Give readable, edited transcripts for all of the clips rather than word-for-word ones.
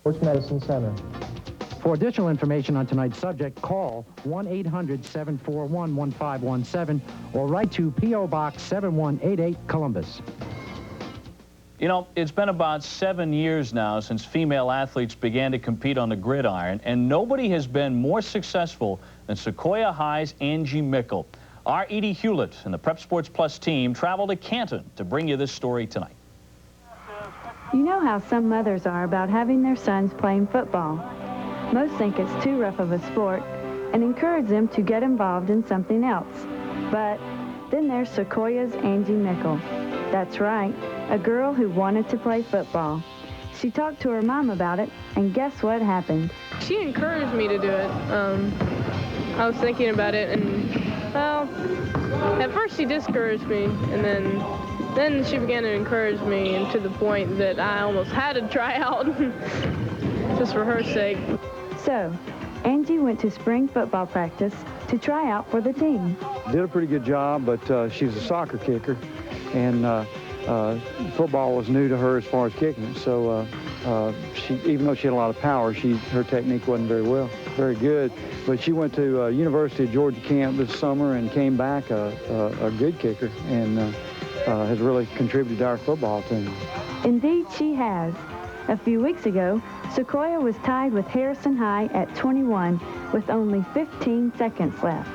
Sports Medicine Center. For additional information on tonight's subject, call 1-800-741-1517 or write to P.O. Box 7188, Columbus. You know, it's been about 7 years now since female athletes began to compete on the gridiron, and nobody has been more successful than Sequoyah High's Angie Mickel. Our Edie Hewlett and the Prep Sports Plus team traveled to Canton to bring you this story tonight. You know how some mothers are about having their sons playing football. Most think it's too rough of a sport and encourage them to get involved in something else. But then there's Sequoyah's Angie Mickel. That's right, a girl who wanted to play football. She talked to her mom about it, and guess what happened? She encouraged me to do it. I was thinking about it, and, well, at first she discouraged me, and then she began to encourage me, and to the point that I almost had to try out, just for her sake. So, Angie went to spring football practice to try out for the team. Did a pretty good job, but she's a soccer kicker, and football was new to her as far as kicking it. So even though she had a lot of power, her technique wasn't very good. But she went to University of Georgia camp this summer and came back a good kicker, and has really contributed to our football team. Indeed, she has. A few weeks ago, Sequoyah was tied with Harrison High at 21 with only 15 seconds left.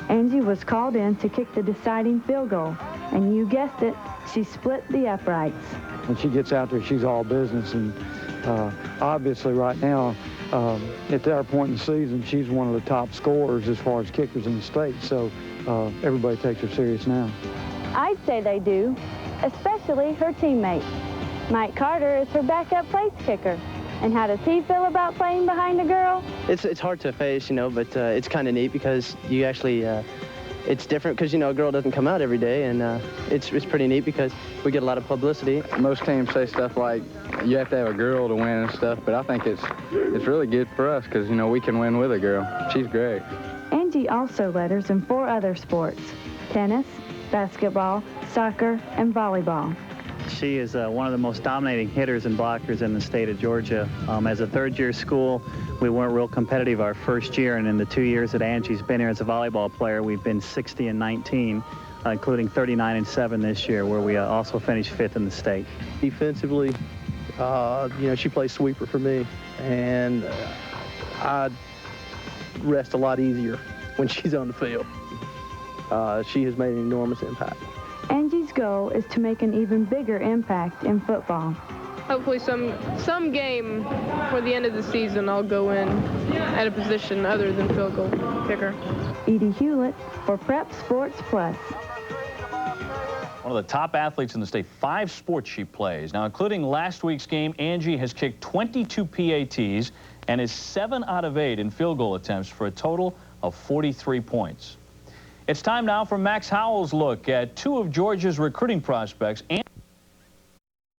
Angie was called in to kick the deciding field goal, and you guessed it, she split the uprights. When she gets out there, she's all business, and obviously right now, at our point in the season, she's one of the top scorers as far as kickers in the state, so everybody takes her serious now. I'd say they do, especially her teammate. Mike Carter is her backup place kicker. And how does he feel about playing behind a girl? It's hard to face, you know, but it's kind of neat because you actually, it's different because, you know, a girl doesn't come out every day, and it's pretty neat because we get a lot of publicity. Most teams say stuff like, you have to have a girl to win and stuff, but I think it's really good for us because, you know, we can win with a girl. She's great. Angie also letters in 4 other sports: tennis, basketball, soccer, and volleyball. She is one of the most dominating hitters and blockers in the state of Georgia. As a third-year school, we weren't real competitive our first year, and in the 2 years that Angie's been here as a volleyball player, we've been 60-19, including 39-7 this year, where we also finished 5th in the state. Defensively, you know, she plays sweeper for me, and I rest a lot easier when she's on the field. She has made an enormous impact. Angie's goal is to make an even bigger impact in football. Hopefully some game for the end of the season I'll go in at a position other than field goal kicker. Edie Hewlett for Prep Sports Plus. One of the top athletes in the state, 5 sports she plays. Now, including last week's game, Angie has kicked 22 PATs and is 7 out of 8 in field goal attempts for a total of 43 points. It's time now for Max Howell's look at 2 of Georgia's recruiting prospects.